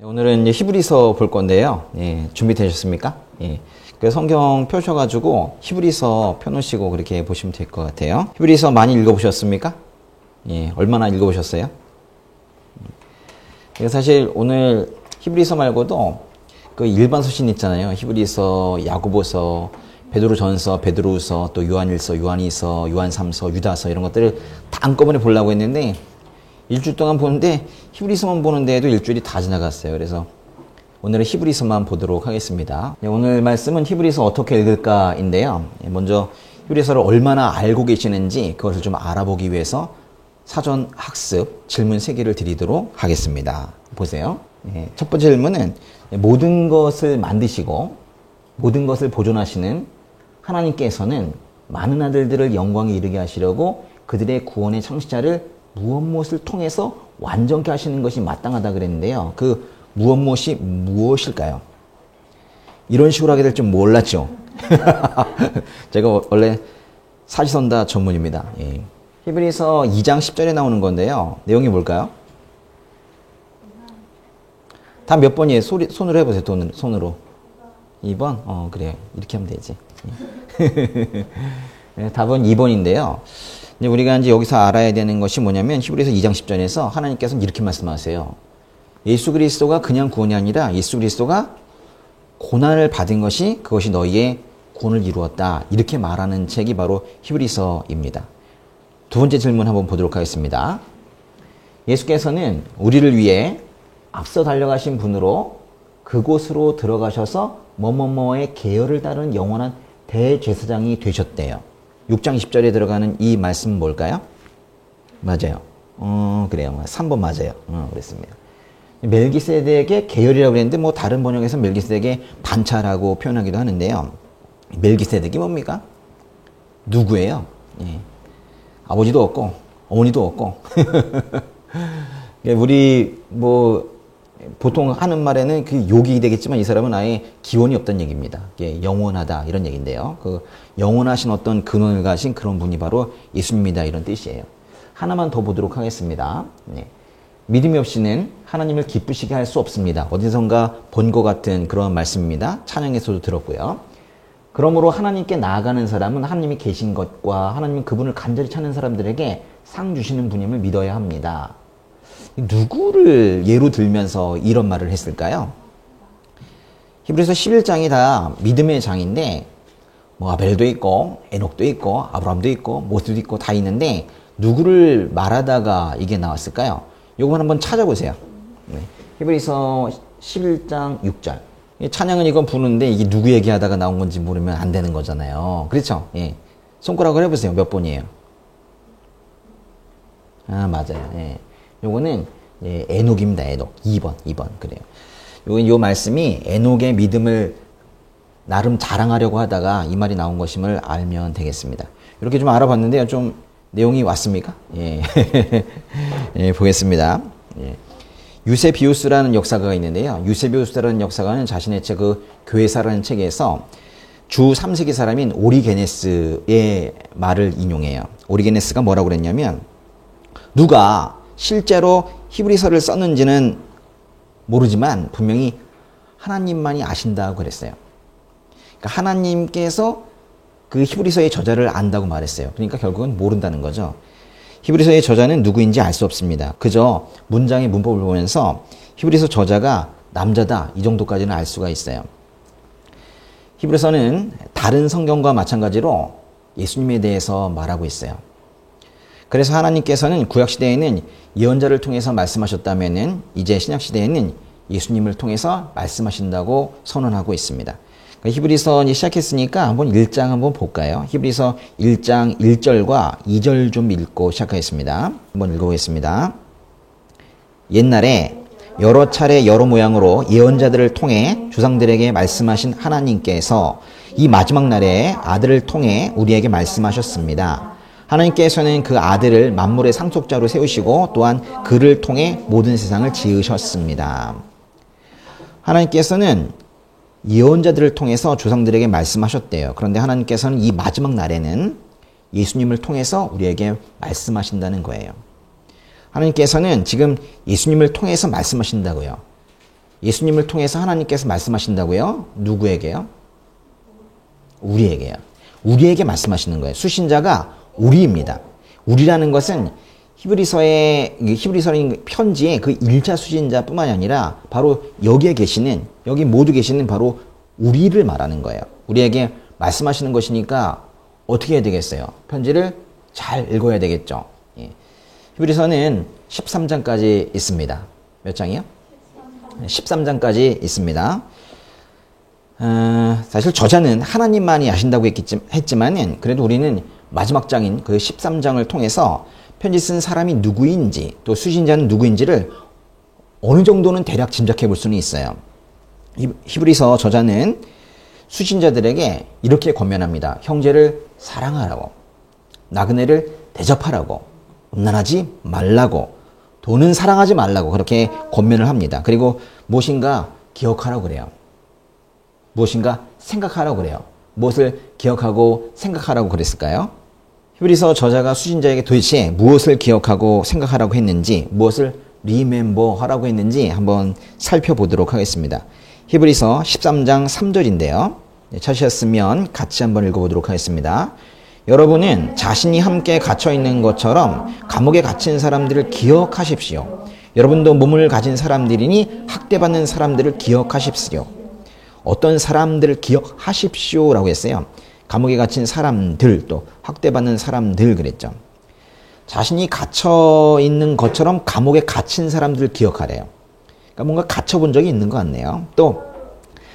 오늘은 이제 히브리서 볼 건데요. 준비되셨습니까? 그 성경 펴셔가지고 히브리서 펴놓으시고 그렇게 보시면 될 것 같아요. 히브리서 많이 읽어보셨습니까? 얼마나 읽어보셨어요? 사실 오늘 히브리서 말고도 그 일반 서신 있잖아요. 히브리서, 야고보서, 베드로전서, 베드로후서, 또 요한일서, 요한이서, 요한삼서, 유다서 이런 것들을 다 한꺼번에 보려고 했는데 일주일 동안 보는데 히브리서만 보는데도 일주일이 다 지나갔어요. 그래서 오늘은 히브리서만 보도록 하겠습니다. 오늘 말씀은 히브리서 어떻게 읽을까인데요. 먼저 히브리서를 얼마나 알고 계시는지 그것을 좀 알아보기 위해서 사전 학습 질문 3개를 드리도록 하겠습니다. 보세요. 첫 번째 질문은 모든 것을 만드시고 모든 것을 보존하시는 하나님께서는 많은 아들들을 영광에 이르게 하시려고 그들의 구원의 창시자를 무엇을 통해서 완전케 하시는 것이 마땅하다 그랬는데요. 그 무엇이 무엇일까요? 이런 식으로 하게 될 줄 몰랐죠. 제가 원래 사지선다 전문입니다. 히브리서 2장 10절에 나오는 건데요. 내용이 뭘까요? 다 몇 번이에요? 손으로 해보세요. 손으로. 2번? 그래요. 이렇게 하면 되지. 답은 2번인데요. 우리가 이제 여기서 알아야 되는 것이 뭐냐면 히브리서 2장 10절에서 하나님께서는 이렇게 말씀하세요. 예수 그리스도가 그냥 구원이 아니라 예수 그리스도가 고난을 받은 것이 그것이 너희의 구원을 이루었다. 이렇게 말하는 책이 바로 히브리서입니다. 두 번째 질문 한번 보도록 하겠습니다. 예수께서는 우리를 위해 앞서 달려가신 분으로 그곳으로 들어가셔서 뭐뭐뭐의 계열을 따르는 영원한 대제사장이 되셨대요. 6장 10절에 들어가는 이 말씀은 뭘까요? 맞아요. 그래요. 3번 맞아요. 그랬습니다. 멜기세덱의 계열이라고 그랬는데 뭐 다른 번역에서 멜기세덱의 반차라고 표현하기도 하는데요. 멜기세덱이 뭡니까? 누구예요? 아버지도 없고 어머니도 없고 우리 뭐 보통 하는 말에는 그 욕이 되겠지만 이 사람은 아예 기원이 없다는 얘기입니다. 영원하다 이런 얘기인데요. 그 영원하신 어떤 근원을 가신 그런 분이 바로 예수님이다 이런 뜻이에요. 하나만 더 보도록 하겠습니다. 믿음이 없이는 하나님을 기쁘시게 할 수 없습니다. 어디선가 본 것 같은 그런 말씀입니다. 찬양에서도 들었고요. 그러므로 하나님께 나아가는 사람은 하나님이 계신 것과 하나님 그분을 간절히 찾는 사람들에게 상 주시는 분임을 믿어야 합니다. 누구를 예로 들면서 이런 말을 했을까요? 히브리서 11장이 다 믿음의 장인데 뭐 아벨도 있고 에녹도 있고 아브라함도 있고 모세도 있고 다 있는데 누구를 말하다가 이게 나왔을까요? 요건 한번 찾아보세요. 히브리서 11장 6절. 찬양은 이건 부르는데 이게 누구 얘기하다가 나온 건지 모르면 안 되는 거잖아요. 그렇죠? 손가락을 해보세요. 몇 번이에요? 맞아요. 요거는 에녹입니다. 에녹. 2번. 그래요. 요 말씀이 에녹의 믿음을 나름 자랑하려고 하다가 이 말이 나온 것임을 알면 되겠습니다. 이렇게 좀 알아봤는데요. 좀 내용이 왔습니까? 보겠습니다. 유세비우스라는 역사가가 있는데요. 유세비우스라는 역사가는 자신의 책 그 교회사라는 책에서 주 3세기 사람인 오리게네스의 말을 인용해요. 오리게네스가 뭐라고 그랬냐면 누가 실제로 히브리서를 썼는지는 모르지만 분명히 하나님만이 아신다고 그랬어요. 그러니까 하나님께서 그 히브리서의 저자를 안다고 말했어요. 그러니까 결국은 모른다는 거죠. 히브리서의 저자는 누구인지 알 수 없습니다. 그저 문장의 문법을 보면서 히브리서 저자가 남자다 이 정도까지는 알 수가 있어요. 히브리서는 다른 성경과 마찬가지로 예수님에 대해서 말하고 있어요. 그래서 하나님께서는 구약시대에는 예언자를 통해서 말씀하셨다면은 이제 신약시대에는 예수님을 통해서 말씀하신다고 선언하고 있습니다. 히브리서 시작했으니까 한번 1장 한번 볼까요? 히브리서 1장 1절과 2절 좀 읽고 시작하겠습니다. 한번 읽어보겠습니다. 옛날에 여러 차례 여러 모양으로 예언자들을 통해 조상들에게 말씀하신 하나님께서 이 마지막 날에 아들을 통해 우리에게 말씀하셨습니다. 하나님께서는 그 아들을 만물의 상속자로 세우시고 또한 그를 통해 모든 세상을 지으셨습니다. 하나님께서는 예언자들을 통해서 조상들에게 말씀하셨대요. 그런데 하나님께서는 이 마지막 날에는 예수님을 통해서 우리에게 말씀하신다는 거예요. 하나님께서는 지금 예수님을 통해서 말씀하신다고요. 예수님을 통해서 하나님께서 말씀하신다고요? 누구에게요? 우리에게요. 우리에게 말씀하시는 거예요. 수신자가 우리입니다. 우리라는 것은 히브리서의 편지의 그 1차 수신자뿐만이 아니라 바로 여기 모두 계시는 바로 우리를 말하는 거예요. 우리에게 말씀하시는 것이니까 어떻게 해야 되겠어요? 편지를 잘 읽어야 되겠죠. 예. 히브리서는 13장까지 있습니다. 몇 장이요? 13장까지 있습니다. 사실 저자는 하나님만이 아신다고 했지만 그래도 우리는 마지막 장인 그 13장을 통해서 편지 쓴 사람이 누구인지 또 수신자는 누구인지를 어느 정도는 대략 짐작해 볼 수는 있어요. 히브리서 저자는 수신자들에게 이렇게 권면합니다. 형제를 사랑하라고, 나그네를 대접하라고, 음란하지 말라고, 돈은 사랑하지 말라고 그렇게 권면을 합니다. 그리고 무엇인가 기억하라고 그래요. 무엇인가 생각하라고 그래요. 무엇을 기억하고 생각하라고 그랬을까요? 히브리서 저자가 수신자에게 도대체 무엇을 기억하고 생각하라고 했는지, 무엇을 리멤버 하라고 했는지 한번 살펴보도록 하겠습니다. 히브리서 13장 3절인데요. 찾으셨으면 같이 한번 읽어보도록 하겠습니다. 여러분은 자신이 함께 갇혀 있는 것처럼 감옥에 갇힌 사람들을 기억하십시오. 여러분도 몸을 가진 사람들이니 학대받는 사람들을 기억하십시오. 어떤 사람들을 기억하십시오라고 했어요. 감옥에 갇힌 사람들, 또 학대받는 사람들 그랬죠. 자신이 갇혀 있는 것처럼 감옥에 갇힌 사람들을 기억하래요. 그러니까 뭔가 갇혀본 적이 있는 것 같네요. 또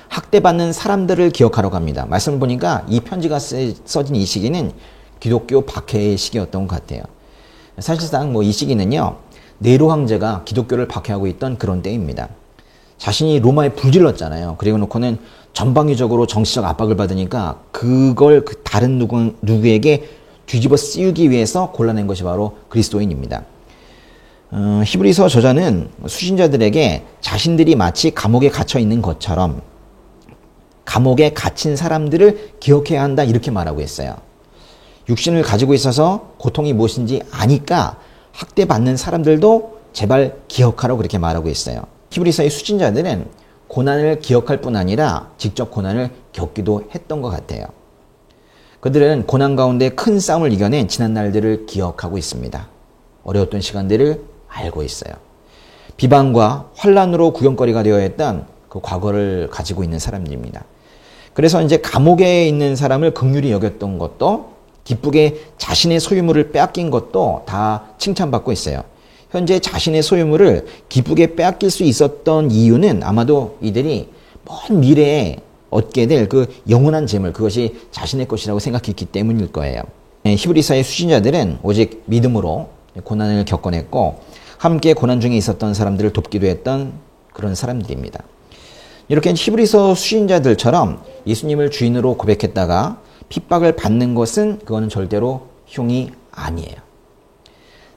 학대받는 사람들을 기억하라고 합니다. 말씀을 보니까 이 편지가 써진 이 시기는 기독교 박해의 시기였던 것 같아요. 사실상 이 시기는요, 네로 황제가 기독교를 박해하고 있던 그런 때입니다. 자신이 로마에 불질렀잖아요. 그리고 놓고는 전방위적으로 정치적 압박을 받으니까 그걸 다른 누구에게 뒤집어 씌우기 위해서 골라낸 것이 바로 그리스도인입니다. 히브리서 저자는 수신자들에게 자신들이 마치 감옥에 갇혀 있는 것처럼 감옥에 갇힌 사람들을 기억해야 한다 이렇게 말하고 있어요. 육신을 가지고 있어서 고통이 무엇인지 아니까 학대받는 사람들도 제발 기억하라고 그렇게 말하고 있어요. 히브리서의 수신자들은 고난을 기억할 뿐 아니라 직접 고난을 겪기도 했던 것 같아요. 그들은 고난 가운데 큰 싸움을 이겨낸 지난 날들을 기억하고 있습니다. 어려웠던 시간들을 알고 있어요. 비방과 환난으로 구경거리가 되어 했던 그 과거를 가지고 있는 사람들입니다. 그래서 이제 감옥에 있는 사람을 긍휼히 여겼던 것도, 기쁘게 자신의 소유물을 빼앗긴 것도 다 칭찬받고 있어요. 현재 자신의 소유물을 기쁘게 빼앗길 수 있었던 이유는 아마도 이들이 먼 미래에 얻게 될 그 영원한 재물, 그것이 자신의 것이라고 생각했기 때문일 거예요. 히브리서의 수신자들은 오직 믿음으로 고난을 겪어냈고 함께 고난 중에 있었던 사람들을 돕기도 했던 그런 사람들입니다. 이렇게 히브리서 수신자들처럼 예수님을 주인으로 고백했다가 핍박을 받는 것은 그거는 절대로 흉이 아니에요.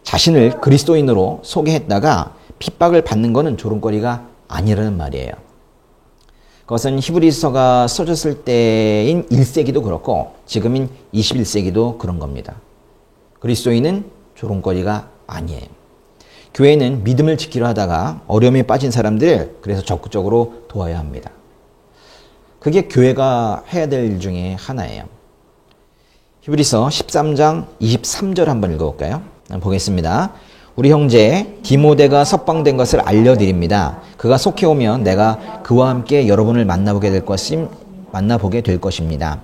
자신을 그리스도인으로 소개했다가 핍박을 받는 것은 조롱거리가 아니라는 말이에요. 그것은 히브리서가 써졌을 때인 1세기도 그렇고 지금인 21세기도 그런 겁니다. 그리스도인은 조롱거리가 아니에요. 교회는 믿음을 지키려 하다가 어려움에 빠진 사람들을 그래서 적극적으로 도와야 합니다. 그게 교회가 해야 될 일 중에 하나예요. 히브리서 13장 23절 한번 읽어볼까요? 보겠습니다. 우리 형제 디모데가 석방된 것을 알려드립니다. 그가 속해 오면 내가 그와 함께 여러분을 만나보게 될 것입니다.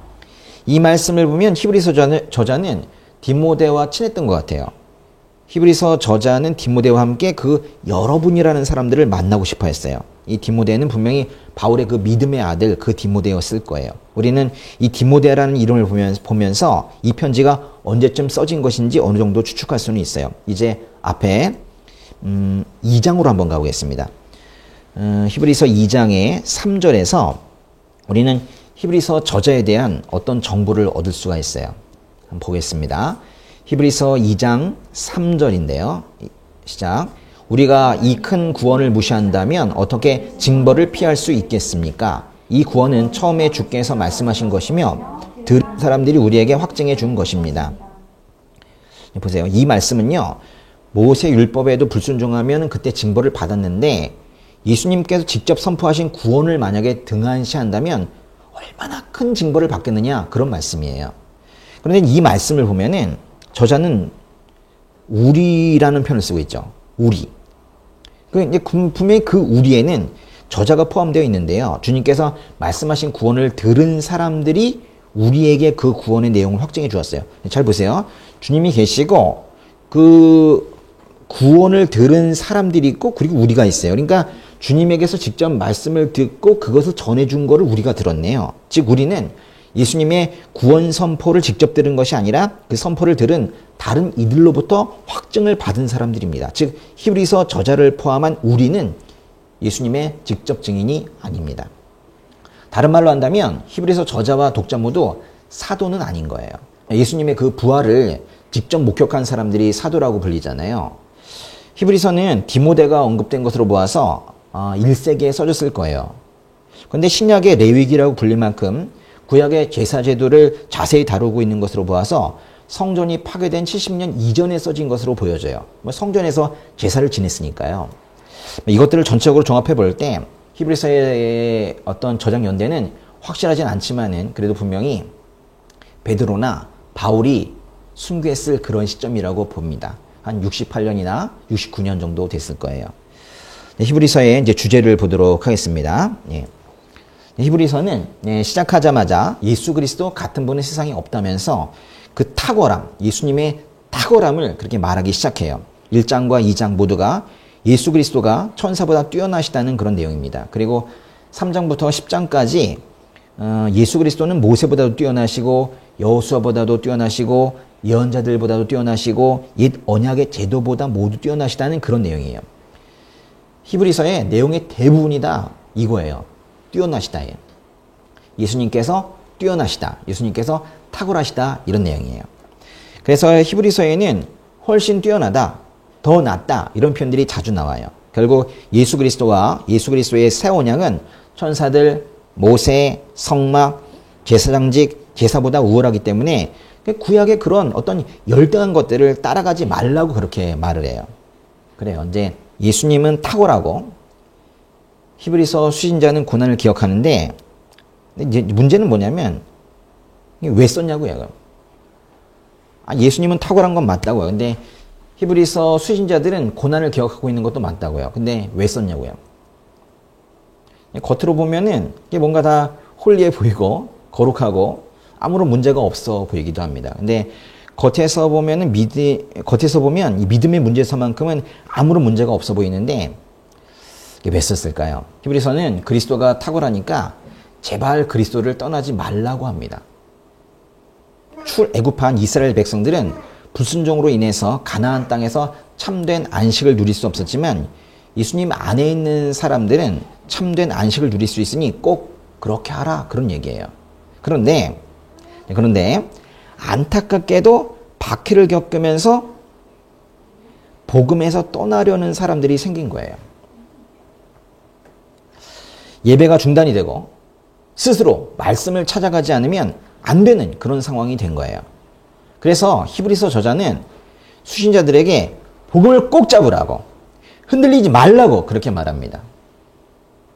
이 말씀을 보면 히브리서 저자는 디모데와 친했던 것 같아요. 히브리서 저자는 디모데와 함께 그 여러분이라는 사람들을 만나고 싶어 했어요. 이 디모데는 분명히 바울의 그 믿음의 아들 그 디모데였을 거예요. 우리는 이 디모데라는 이름을 보면서 이 편지가 언제쯤 써진 것인지 어느 정도 추측할 수는 있어요. 이제 앞에 2장으로 한번 가보겠습니다. 히브리서 2장의 3절에서 우리는 히브리서 저자에 대한 어떤 정보를 얻을 수가 있어요. 한번 보겠습니다. 히브리서 2장 3절인데요. 시작. 우리가 이 큰 구원을 무시한다면 어떻게 징벌을 피할 수 있겠습니까? 이 구원은 처음에 주께서 말씀하신 것이며 들은 사람들이 우리에게 확증해 준 것입니다. 보세요. 이 말씀은요. 모세 율법에도 불순종하면 그때 징벌을 받았는데 예수님께서 직접 선포하신 구원을 만약에 등한시한다면 얼마나 큰 징벌을 받겠느냐 그런 말씀이에요. 그런데 이 말씀을 보면은 저자는 우리라는 표현을 쓰고 있죠. 우리. 이제 분명히 그 우리에는 저자가 포함되어 있는데요. 주님께서 말씀하신 구원을 들은 사람들이 우리에게 그 구원의 내용을 확증해 주었어요. 잘 보세요. 주님이 계시고 그 구원을 들은 사람들이 있고 그리고 우리가 있어요. 그러니까 주님에게서 직접 말씀을 듣고 그것을 전해준 거를 우리가 들었네요. 즉 우리는 예수님의 구원 선포를 직접 들은 것이 아니라 그 선포를 들은 다른 이들로부터 확증을 받은 사람들입니다. 즉 히브리서 저자를 포함한 우리는 예수님의 직접 증인이 아닙니다. 다른 말로 한다면 히브리서 저자와 독자 모두 사도는 아닌 거예요. 예수님의 그 부활을 직접 목격한 사람들이 사도라고 불리잖아요. 히브리서는 디모데가 언급된 것으로 보아서 1세기에 써졌을 거예요. 그런데 신약의 레위기라고 불릴 만큼 구약의 제사 제도를 자세히 다루고 있는 것으로 보아서 성전이 파괴된 70년 이전에 써진 것으로 보여져요. 성전에서 제사를 지냈으니까요. 이것들을 전체적으로 종합해 볼 때 히브리서의 어떤 저작 연대는 확실하진 않지만은 그래도 분명히 베드로나 바울이 순교했을 그런 시점이라고 봅니다. 한 68년이나 69년 정도 됐을 거예요. 히브리서의 이제 주제를 보도록 하겠습니다. 예. 히브리서는 시작하자마자 예수 그리스도 같은 분은 세상에 없다면서 그 탁월함, 예수님의 탁월함을 그렇게 말하기 시작해요. 1장과 2장 모두가 예수 그리스도가 천사보다 뛰어나시다는 그런 내용입니다. 그리고 3장부터 10장까지 예수 그리스도는 모세보다도 뛰어나시고 여호수아보다도 뛰어나시고 예언자들보다도 뛰어나시고 옛 언약의 제도보다 모두 뛰어나시다는 그런 내용이에요. 히브리서의 내용의 대부분이 다 이거예요. 뛰어나시다. 예수님께서 뛰어나시다. 예수님께서 탁월하시다. 이런 내용이에요. 그래서 히브리서에는 훨씬 뛰어나다, 더 낫다 이런 표현들이 자주 나와요. 결국 예수 그리스도와 예수 그리스도의 새 언약은 천사들, 모세, 성막, 제사장직, 제사보다 우월하기 때문에 구약의 그런 어떤 열등한 것들을 따라가지 말라고 그렇게 말을 해요. 그래요. 이제 예수님은 탁월하고 히브리서 수신자는 고난을 기억하는데 이제 문제는 뭐냐면 왜 썼냐고요. 예수님은 탁월한 건 맞다고요. 근데 히브리서 수신자들은 고난을 기억하고 있는 것도 맞다고요. 근데 왜 썼냐고요. 겉으로 보면은 이게 뭔가 다 홀리해 보이고 거룩하고 아무런 문제가 없어 보이기도 합니다. 근데 겉에서 보면 이 믿음의 문제서만큼은 아무런 문제가 없어 보이는데 이게 왜 썼을까요? 히브리서는 그리스도가 탁월하니까 제발 그리스도를 떠나지 말라고 합니다. 출애굽한 이스라엘 백성들은 불순종으로 인해서 가나안 땅에서 참된 안식을 누릴 수 없었지만 예수님 안에 있는 사람들은 참된 안식을 누릴 수 있으니 꼭 그렇게 하라 그런 얘기예요. 그런데 안타깝게도 박해를 겪으면서 복음에서 떠나려는 사람들이 생긴 거예요. 예배가 중단이 되고 스스로 말씀을 찾아가지 않으면 안 되는 그런 상황이 된 거예요. 그래서 히브리서 저자는 수신자들에게 복음을 꼭 잡으라고, 흔들리지 말라고 그렇게 말합니다.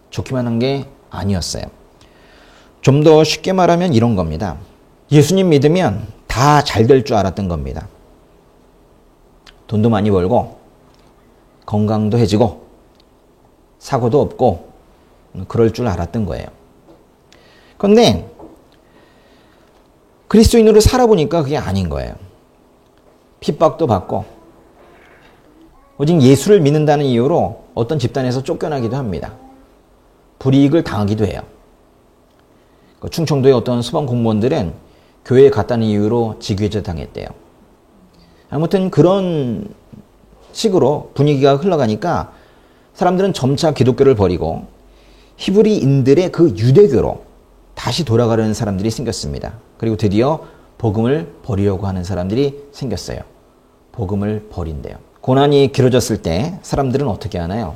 좋기만 한 게 아니었어요. 좀 더 쉽게 말하면 이런 겁니다. 예수님 믿으면 다 잘 될 줄 알았던 겁니다. 돈도 많이 벌고 건강도 해지고 사고도 없고 그럴 줄 알았던 거예요. 그런데 그리스도인으로 살아보니까 그게 아닌 거예요. 핍박도 받고 오직 예수를 믿는다는 이유로 어떤 집단에서 쫓겨나기도 합니다. 불이익을 당하기도 해요. 충청도의 어떤 소방 공무원들은 교회에 갔다는 이유로 직위해제 당했대요. 아무튼 그런 식으로 분위기가 흘러가니까 사람들은 점차 기독교를 버리고 히브리인들의 그 유대교로 다시 돌아가려는 사람들이 생겼습니다. 그리고 드디어 복음을 버리려고 하는 사람들이 생겼어요. 복음을 버린대요. 고난이 길어졌을 때 사람들은 어떻게 하나요?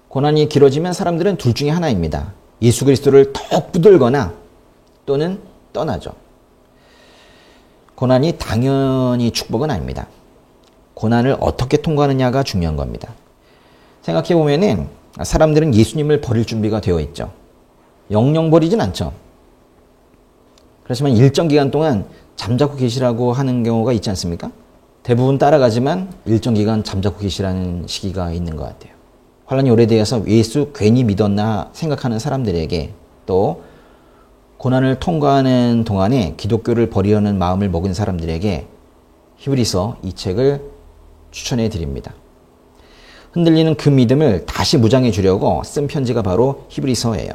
고난이 길어지면 사람들은 둘 중에 하나입니다. 예수 그리스도를 더 붙들거나 또는 떠나죠. 고난이 당연히 축복은 아닙니다. 고난을 어떻게 통과하느냐가 중요한 겁니다. 생각해 보면은 사람들은 예수님을 버릴 준비가 되어 있죠. 영영 버리진 않죠. 그렇지만 일정 기간 동안 잠자코 계시라고 하는 경우가 있지 않습니까? 대부분 따라가지만 일정 기간 잠자코 계시라는 시기가 있는 것 같아요. 환란이 오래되어서 예수 괜히 믿었나 생각하는 사람들에게, 또 고난을 통과하는 동안에 기독교를 버리려는 마음을 먹은 사람들에게 히브리서 이 책을 추천해 드립니다. 흔들리는 그 믿음을 다시 무장해 주려고 쓴 편지가 바로 히브리서예요.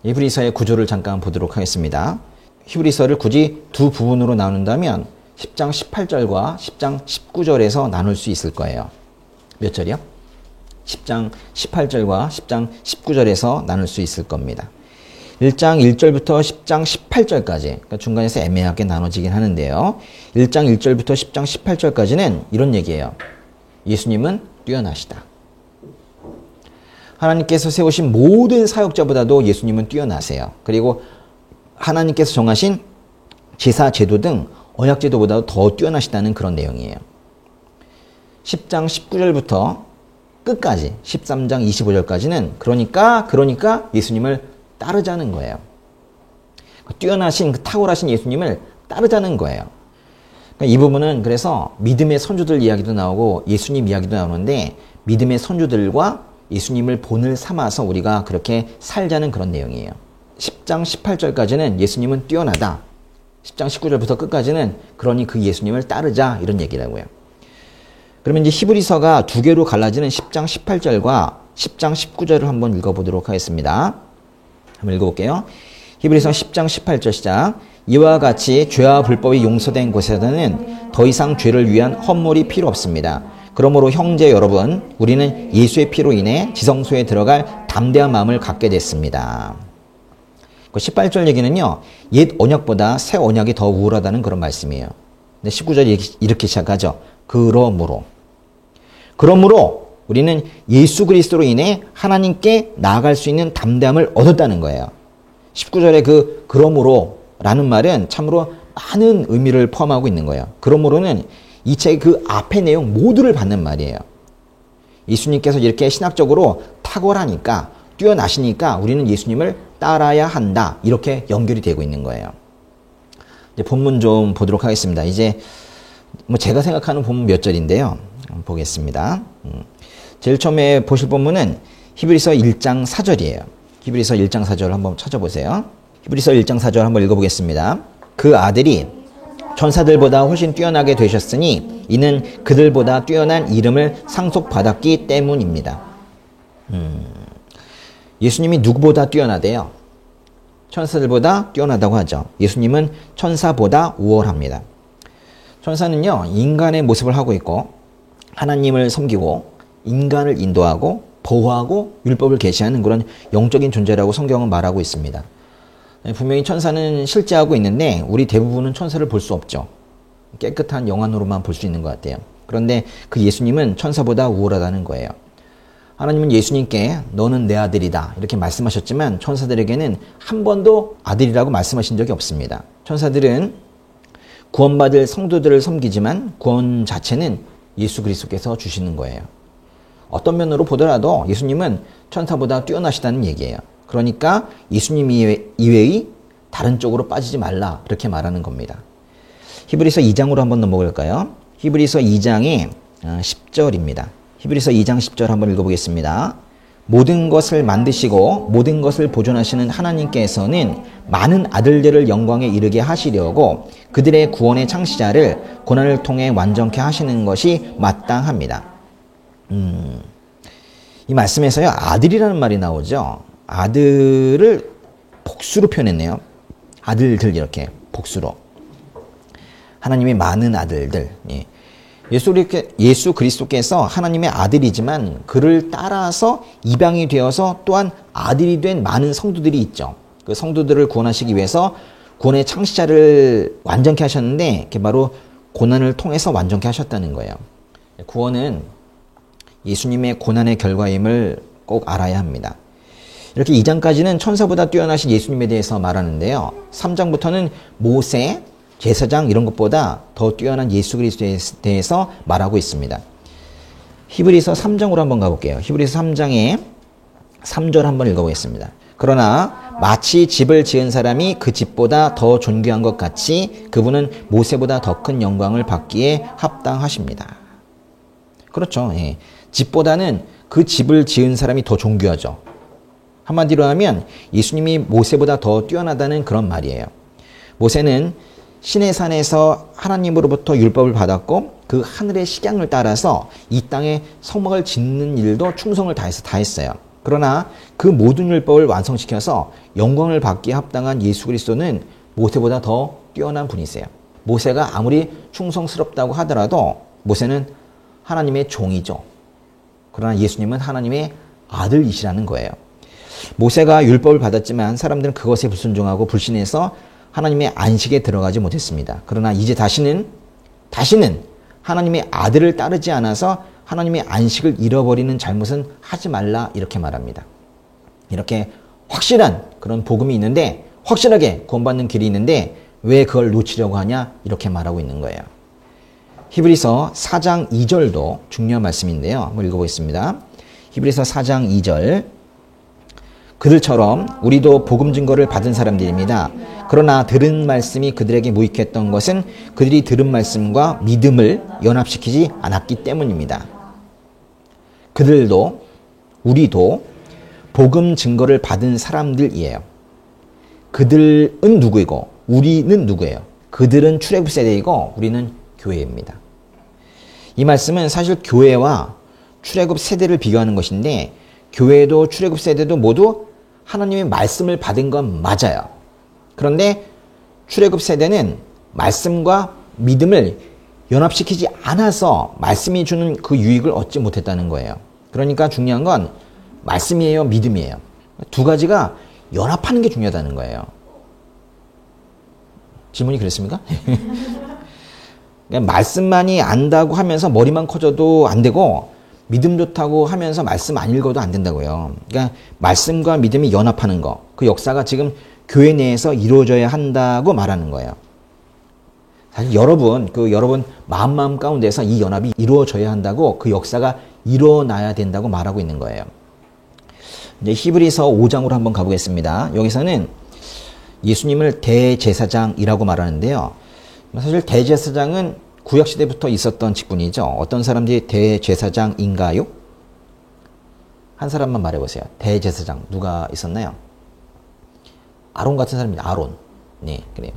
히브리서의 구조를 잠깐 보도록 하겠습니다. 히브리서를 굳이 두 부분으로 나눈다면 10장 18절과 10장 19절에서 나눌 수 있을 거예요. 몇 절이요? 10장 18절과 10장 19절에서 나눌 수 있을 겁니다. 1장 1절부터 10장 18절까지, 그러니까 중간에서 애매하게 나눠지긴 하는데요. 1장 1절부터 10장 18절까지는 이런 얘기예요. 예수님은 뛰어나시다. 하나님께서 세우신 모든 사역자보다도 예수님은 뛰어나세요. 그리고 하나님께서 정하신 제사, 제도 등 언약제도보다도 더 뛰어나시다는 그런 내용이에요. 10장 19절부터 끝까지 13장 25절까지는 그러니까 예수님을 따르자는 거예요. 뛰어나신, 탁월하신 예수님을 따르자는 거예요. 이 부분은 그래서 믿음의 선조들 이야기도 나오고 예수님 이야기도 나오는데, 믿음의 선조들과 예수님을 본을 삼아서 우리가 그렇게 살자는 그런 내용이에요. 10장 18절까지는 예수님은 뛰어나다. 10장 19절부터 끝까지는 그러니 그 예수님을 따르자, 이런 얘기라고요. 그러면 이제 히브리서가 두 개로 갈라지는 10장 18절과 10장 19절을 한번 읽어보도록 하겠습니다. 한번 읽어볼게요. 히브리서 10장 18절 시작. 이와 같이 죄와 불법이 용서된 곳에서는 더 이상 죄를 위한 헌물이 필요 없습니다. 그러므로 형제 여러분, 우리는 예수의 피로 인해 지성소에 들어갈 담대한 마음을 갖게 됐습니다. 18절 얘기는요, 옛 언약보다 새 언약이 더 우월하다는 그런 말씀이에요. 근데 19절이 이렇게 시작하죠. 그러므로 우리는 예수 그리스도로 인해 하나님께 나아갈 수 있는 담대함을 얻었다는 거예요. 19절에 그러므로 라는 말은 참으로 많은 의미를 포함하고 있는 거예요. 그러므로는 이 책의 그 앞의 내용 모두를 받는 말이에요. 예수님께서 이렇게 신학적으로 탁월하니까, 뛰어나시니까 우리는 예수님을 따라야 한다, 이렇게 연결이 되고 있는 거예요. 이제 본문 좀 보도록 하겠습니다. 이제 제가 생각하는 본문 몇 절인데요. 한번 보겠습니다. 제일 처음에 보실 본문은 히브리서 1장 4절이에요. 히브리서 1장 4절 한번 찾아보세요. 히브리서 1장 4절 한번 읽어보겠습니다. 그 아들이 천사들보다 훨씬 뛰어나게 되셨으니 이는 그들보다 뛰어난 이름을 상속받았기 때문입니다. 예수님이 누구보다 뛰어나대요? 천사들보다 뛰어나다고 하죠. 예수님은 천사보다 우월합니다. 천사는요, 인간의 모습을 하고 있고 하나님을 섬기고 인간을 인도하고 보호하고 율법을 계시하는 그런 영적인 존재라고 성경은 말하고 있습니다. 분명히 천사는 실제하고 있는데 우리 대부분은 천사를 볼 수 없죠. 깨끗한 영안으로만 볼 수 있는 것 같아요. 그런데 그 예수님은 천사보다 우월하다는 거예요. 하나님은 예수님께 너는 내 아들이다 이렇게 말씀하셨지만 천사들에게는 한 번도 아들이라고 말씀하신 적이 없습니다. 천사들은 구원받을 성도들을 섬기지만 구원 자체는 예수 그리스도께서 주시는 거예요. 어떤 면으로 보더라도 예수님은 천사보다 뛰어나시다는 얘기예요. 그러니까 예수님 이외의 다른 쪽으로 빠지지 말라, 그렇게 말하는 겁니다. 히브리서 2장으로 한번 넘어갈까요? 히브리서 2장의 10절입니다. 히브리서 2장 10절 한번 읽어보겠습니다. 모든 것을 만드시고 모든 것을 보존하시는 하나님께서는 많은 아들들을 영광에 이르게 하시려고 그들의 구원의 창시자를 고난을 통해 완전케 하시는 것이 마땅합니다. 이 말씀에서요, 아들이라는 말이 나오죠. 아들을 복수로 표현했네요. 아들들, 이렇게 복수로. 하나님의 많은 아들들. 예. 예수 그리스도께서 하나님의 아들이지만 그를 따라서 입양이 되어서 또한 아들이 된 많은 성도들이 있죠. 그 성도들을 구원하시기 위해서 구원의 창시자를 완전케 하셨는데 그게 바로 고난을 통해서 완전케 하셨다는 거예요. 구원은 예수님의 고난의 결과임을 꼭 알아야 합니다. 이렇게 2장까지는 천사보다 뛰어나신 예수님에 대해서 말하는데요. 3장부터는 모세, 제사장 이런 것보다 더 뛰어난 예수 그리스도에 대해서 말하고 있습니다. 히브리서 3장으로 한번 가볼게요. 히브리서 3장의 3절 한번 읽어보겠습니다. 그러나 마치 집을 지은 사람이 그 집보다 더 존귀한 것 같이 그분은 모세보다 더 큰 영광을 받기에 합당하십니다. 그렇죠. 예. 집보다는 그 집을 지은 사람이 더 존귀하죠. 한마디로 하면 예수님이 모세보다 더 뛰어나다는 그런 말이에요. 모세는 시내산에서 하나님으로부터 율법을 받았고 그 하늘의 식양을 따라서 이 땅에 성막을 짓는 일도 충성을 다해서 다 했어요. 그러나 그 모든 율법을 완성시켜서 영광을 받기에 합당한 예수 그리스도는 모세보다 더 뛰어난 분이세요. 모세가 아무리 충성스럽다고 하더라도 모세는 하나님의 종이죠. 그러나 예수님은 하나님의 아들이시라는 거예요. 모세가 율법을 받았지만 사람들은 그것에 불순종하고 불신해서 하나님의 안식에 들어가지 못했습니다. 그러나 이제 다시는 하나님의 아들을 따르지 않아서 하나님의 안식을 잃어버리는 잘못은 하지 말라 이렇게 말합니다. 이렇게 확실한 그런 복음이 있는데 확실하게 구원받는 길이 있는데 왜 그걸 놓치려고 하냐 이렇게 말하고 있는 거예요. 히브리서 4장 2절도 중요한 말씀인데요. 한번 읽어보겠습니다. 히브리서 4장 2절 그들처럼 우리도 복음 증거를 받은 사람들입니다. 그러나 들은 말씀이 그들에게 무익했던 것은 그들이 들은 말씀과 믿음을 연합시키지 않았기 때문입니다. 그들도 우리도 복음 증거를 받은 사람들이에요. 그들은 누구이고 우리는 누구예요? 그들은 출애굽 세대이고 우리는 교회입니다. 이 말씀은 사실 교회와 출애굽 세대를 비교하는 것인데 교회도 출애굽 세대도 모두 하나님의 말씀을 받은 건 맞아요. 그런데 출애굽 세대는 말씀과 믿음을 연합시키지 않아서 말씀이 주는 그 유익을 얻지 못했다는 거예요. 그러니까 중요한 건 말씀이에요, 믿음이에요. 두 가지가 연합하는 게 중요하다는 거예요. 질문이 그랬습니까? 그러니까 말씀만이 안다고 하면서 머리만 커져도 안 되고 믿음 좋다고 하면서 말씀 안 읽어도 안 된다고요. 그러니까 말씀과 믿음이 연합하는 거. 그 역사가 지금 교회 내에서 이루어져야 한다고 말하는 거예요. 사실 여러분 마음 가운데서 이 연합이 이루어져야 한다고 그 역사가 일어나야 된다고 말하고 있는 거예요. 이제 히브리서 5장으로 한번 가보겠습니다. 여기서는 예수님을 대제사장이라고 말하는데요. 사실 대제사장은 구약시대부터 있었던 직분이죠. 어떤 사람들이 대제사장인가요? 한 사람만 말해보세요. 대제사장 누가 있었나요? 아론 같은 사람입니다. 아론. 네, 그래요.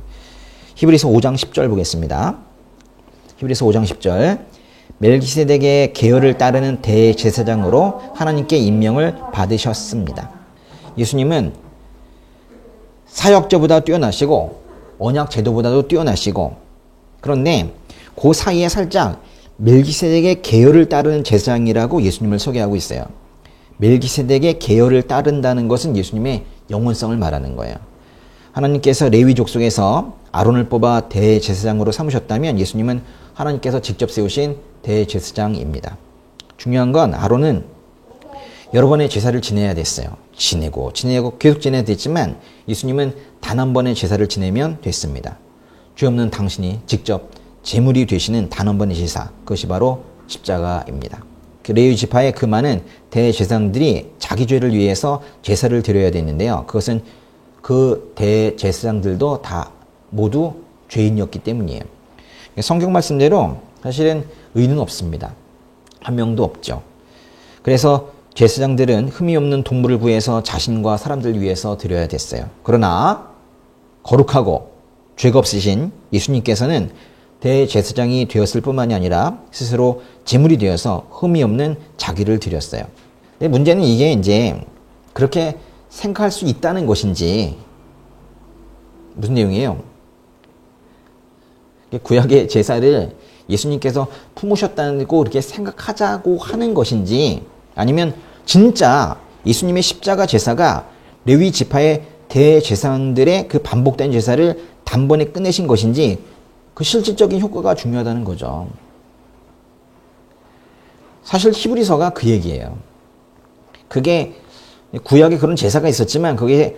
히브리서 5장 10절 보겠습니다. 히브리서 5장 10절 멜기세덱의 계열을 따르는 대제사장으로 하나님께 임명을 받으셨습니다. 예수님은 사역제보다 뛰어나시고 언약 제도보다도 뛰어나시고 그런데 그 사이에 살짝 멜기세덱의 계열을 따르는 제사장이라고 예수님을 소개하고 있어요. 멜기세덱의 계열을 따른다는 것은 예수님의 영원성을 말하는 거예요. 하나님께서 레위 족속에서 아론을 뽑아 대제사장으로 삼으셨다면 예수님은 하나님께서 직접 세우신 대제사장입니다. 중요한 건 아론은 여러 번의 제사를 지내야 됐어요. 지내고 계속 지내야 됐지만 예수님은 단 한 번의 제사를 지내면 됐습니다. 죄 없는 당신이 직접 제물이 되시는 단 한 번의 제사, 그것이 바로 십자가입니다. 그 레위 지파의 그 많은 대제사장들이 자기 죄를 위해서 제사를 드려야 됐는데요. 그것은 그 대제사장들도 다 모두 죄인이었기 때문이에요. 성경 말씀대로 사실은 의는 없습니다. 한 명도 없죠. 그래서 제사장들은 흠이 없는 동물을 구해서 자신과 사람들 위해서 드려야 됐어요. 그러나 거룩하고 죄가 없으신 예수님께서는 대제사장이 되었을 뿐만이 아니라 스스로 제물이 되어서 흠이 없는 자기를 드렸어요. 근데 문제는 이게 이제 그렇게 생각할 수 있다는 것인지 무슨 내용이에요? 구약의 제사를 예수님께서 품으셨다고 이렇게 생각하자고 하는 것인지 아니면 진짜 예수님의 십자가 제사가 레위 지파의 대제사장들의 그 반복된 제사를 단번에 끝내신 것인지 그 실질적인 효과가 중요하다는 거죠. 사실 히브리서가 그 얘기예요. 그게 구약에 그런 제사가 있었지만 그게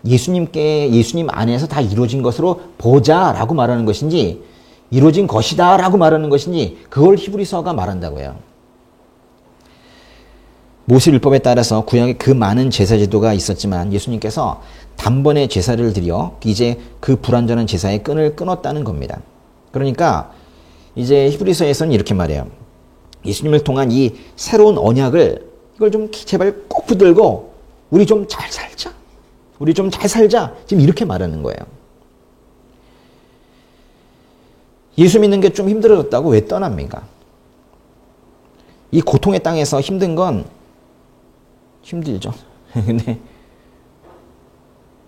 예수님 안에서 다 이루어진 것으로 보자라고 말하는 것인지 이루어진 것이다라고 말하는 것인지 그걸 히브리서가 말한다고요. 모세율법에 따라서 구약에 그 많은 제사 제도가 있었지만 예수님께서 단번에 제사를 드려 이제 그 불완전한 제사의 끈을 끊었다는 겁니다. 그러니까 이제 히브리서에서는 이렇게 말해요. 예수님을 통한 이 새로운 언약을 이걸 좀 제발 꼭 붙들고 우리 좀 잘 살자. 우리 좀 잘 살자. 지금 이렇게 말하는 거예요. 예수 믿는 게 좀 힘들어졌다고 왜 떠납니까? 이 고통의 땅에서 힘든 건 힘들죠. 근데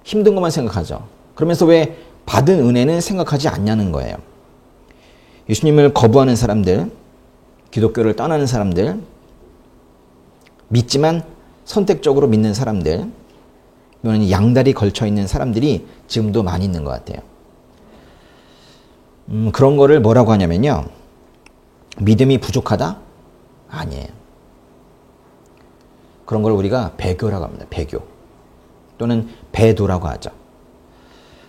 힘든 것만 생각하죠. 그러면서 왜 받은 은혜는 생각하지 않냐는 거예요. 예수님을 거부하는 사람들, 기독교를 떠나는 사람들, 믿지만 선택적으로 믿는 사람들, 양다리 걸쳐 있는 사람들이 지금도 많이 있는 것 같아요. 그런 거를 뭐라고 하냐면요. 믿음이 부족하다? 아니에요. 그런 걸 우리가 배교라고 합니다. 배교. 또는 배도라고 하죠.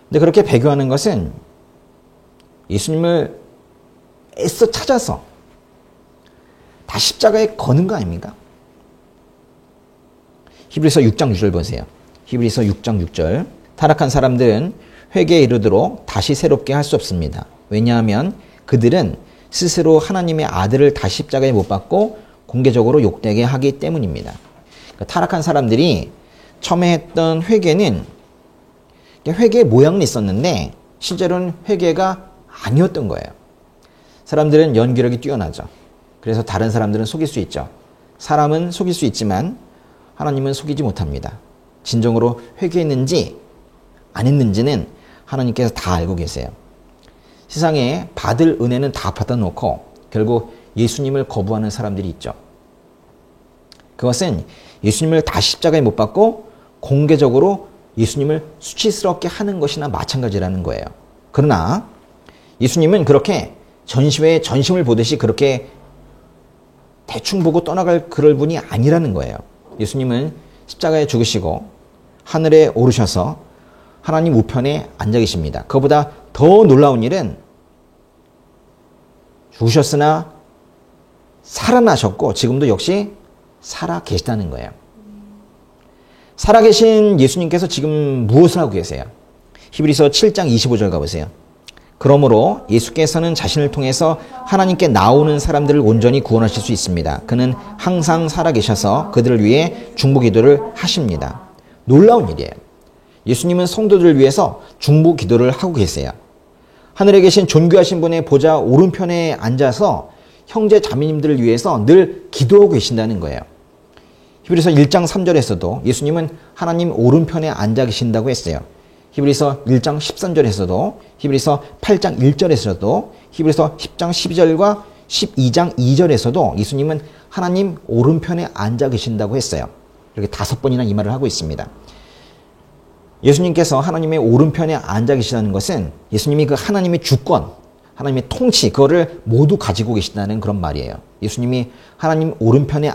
근데 그렇게 배교하는 것은 예수님을 애써 찾아서 다 십자가에 거는 거 아닙니까? 히브리서 6장 6절 보세요. 히브리서 6장 6절. 타락한 사람들은 회개에 이르도록 다시 새롭게 할 수 없습니다. 왜냐하면 그들은 스스로 하나님의 아들을 다시 십자가에 못 박고 공개적으로 욕되게 하기 때문입니다. 그러니까 타락한 사람들이 처음에 했던 회개는 회개의 모양은 있었는데 실제로는 회개가 아니었던 거예요. 사람들은 연기력이 뛰어나죠. 그래서 다른 사람들은 속일 수 있죠. 사람은 속일 수 있지만 하나님은 속이지 못합니다. 진정으로 회개했는지 안 했는지는 하나님께서 다 알고 계세요. 세상에 받을 은혜는 다 받아놓고 결국 예수님을 거부하는 사람들이 있죠. 그것은 예수님을 다 십자가에 못 박고 공개적으로 예수님을 수치스럽게 하는 것이나 마찬가지라는 거예요. 그러나 예수님은 그렇게 전시회에 전심을 보듯이 그렇게 대충 보고 떠나갈 그럴 분이 아니라는 거예요. 예수님은 십자가에 죽으시고 하늘에 오르셔서 하나님 우편에 앉아 계십니다. 그보다 더 놀라운 일은 죽으셨으나 살아나셨고 지금도 역시 살아 계시다는 거예요. 살아계신 예수님께서 지금 무엇을 하고 계세요? 히브리서 7장 25절 가보세요. 그러므로 예수께서는 자신을 통해서 하나님께 나오는 사람들을 온전히 구원하실 수 있습니다. 그는 항상 살아계셔서 그들을 위해 중보기도를 하십니다. 놀라운 일이에요. 예수님은 성도들을 위해서 중보기도를 하고 계세요. 하늘에 계신 존귀하신 분의 보좌 오른편에 앉아서 형제 자매님들을 위해서 늘 기도하고 계신다는 거예요. 히브리서 1장 3절에서도 예수님은 하나님 오른편에 앉아 계신다고 했어요. 히브리서 1장 13절에서도, 히브리서 8장 1절에서도, 히브리서 10장 12절과 12장 2절에서도 예수님은 하나님 오른편에 앉아 계신다고 했어요. 이렇게 5번이나 이 말을 하고 있습니다. 예수님께서 하나님의 오른편에 앉아 계시다는 것은 예수님이 그 하나님의 주권, 하나님의 통치, 그거를 모두 가지고 계신다는 그런 말이에요. 예수님이 하나님 오른편에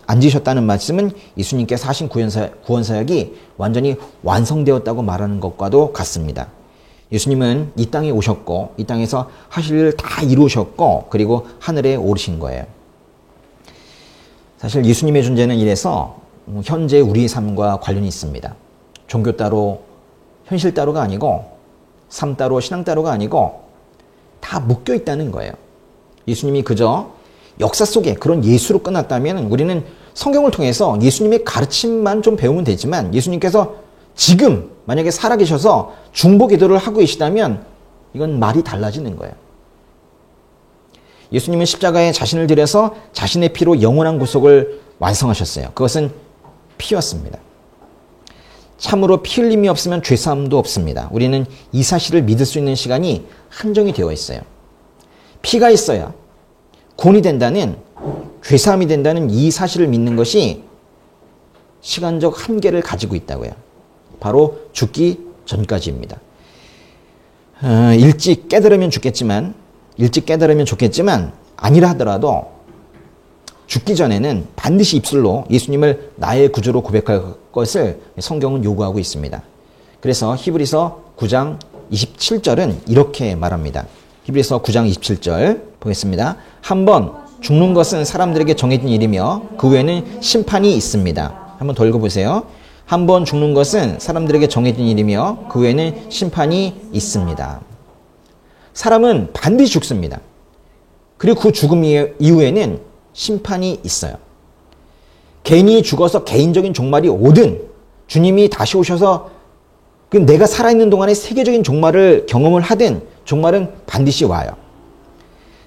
앉으셨다는 말씀은 예수님께서 하신 구원사역이 완전히 완성되었다고 말하는 것과도 같습니다. 예수님은 이 땅에 오셨고 이 땅에서 하실 일을 다 이루셨고 그리고 하늘에 오르신 거예요. 사실 예수님의 존재는 이래서 현재 우리의 삶과 관련이 있습니다. 종교 따로, 현실 따로가 아니고 삶 따로, 신앙 따로가 아니고 다 묶여 있다는 거예요. 예수님이 그저 역사 속에 그런 예수로 끝났다면 우리는 성경을 통해서 예수님의 가르침만 좀 배우면 되지만 예수님께서 지금 만약에 살아계셔서 중보기도를 하고 계시다면 이건 말이 달라지는 거예요. 예수님은 십자가에 자신을 들여서 자신의 피로 영원한 구속을 완성하셨어요. 그것은 피였습니다. 참으로 피 흘림이 없으면 죄사함도 없습니다. 우리는 이 사실을 믿을 수 있는 시간이 한정이 되어 있어요. 피가 있어야 구원이 된다는, 죄사함이 된다는 이 사실을 믿는 것이 시간적 한계를 가지고 있다고요. 바로 죽기 전까지입니다. 일찍 깨달으면 좋겠지만 아니라 하더라도 죽기 전에는 반드시 입술로 예수님을 나의 구주로 고백할 것을 성경은 요구하고 있습니다. 그래서 히브리서 9장 27절은 이렇게 말합니다. 히브리서 9장 27절 보겠습니다. 한번 죽는 것은 사람들에게 정해진 일이며 그 후에는 심판이 있습니다. 한번 더 읽어보세요. 한 번 죽는 것은 사람들에게 정해진 일이며 그 후에는 심판이 있습니다. 사람은 반드시 죽습니다. 그리고 그 죽음 이후에는 심판이 있어요. 개인이 죽어서 개인적인 종말이 오든 주님이 다시 오셔서 내가 살아있는 동안에 세계적인 종말을 경험을 하든 종말은 반드시 와요.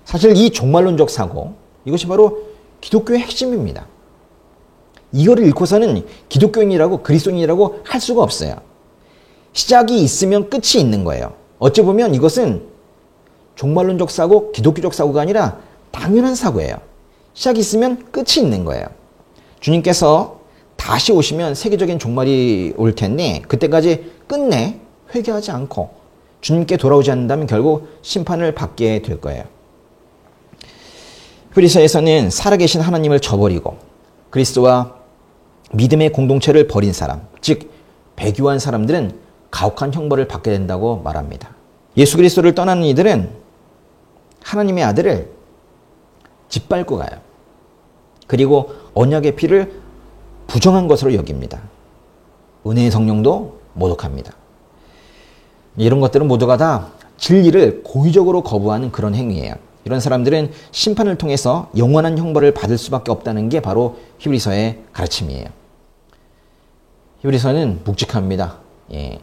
사실 이 종말론적 사고, 이것이 바로 기독교의 핵심입니다. 이거를 잃고서는 기독교인이라고 그리스도인이라고 할 수가 없어요. 시작이 있으면 끝이 있는 거예요. 어찌 보면 이것은 종말론적 사고, 기독교적 사고가 아니라 당연한 사고예요. 시작이 있으면 끝이 있는 거예요. 주님께서 다시 오시면 세계적인 종말이 올 텐데 그때까지 끝내 회개하지 않고 주님께 돌아오지 않는다면 결국 심판을 받게 될 거예요. 히브리서에서는 살아계신 하나님을 저버리고 그리스도와 믿음의 공동체를 버린 사람, 즉 배교한 사람들은 가혹한 형벌을 받게 된다고 말합니다. 예수 그리스도를 떠나는 이들은 하나님의 아들을 짓밟고 가요. 그리고 언약의 피를 부정한 것으로 여깁니다. 은혜의 성령도 모독합니다. 이런 것들은 모두가 다 진리를 고의적으로 거부하는 그런 행위예요. 이런 사람들은 심판을 통해서 영원한 형벌을 받을 수밖에 없다는 게 바로 히브리서의 가르침이에요. 히브리서는 묵직합니다. 예.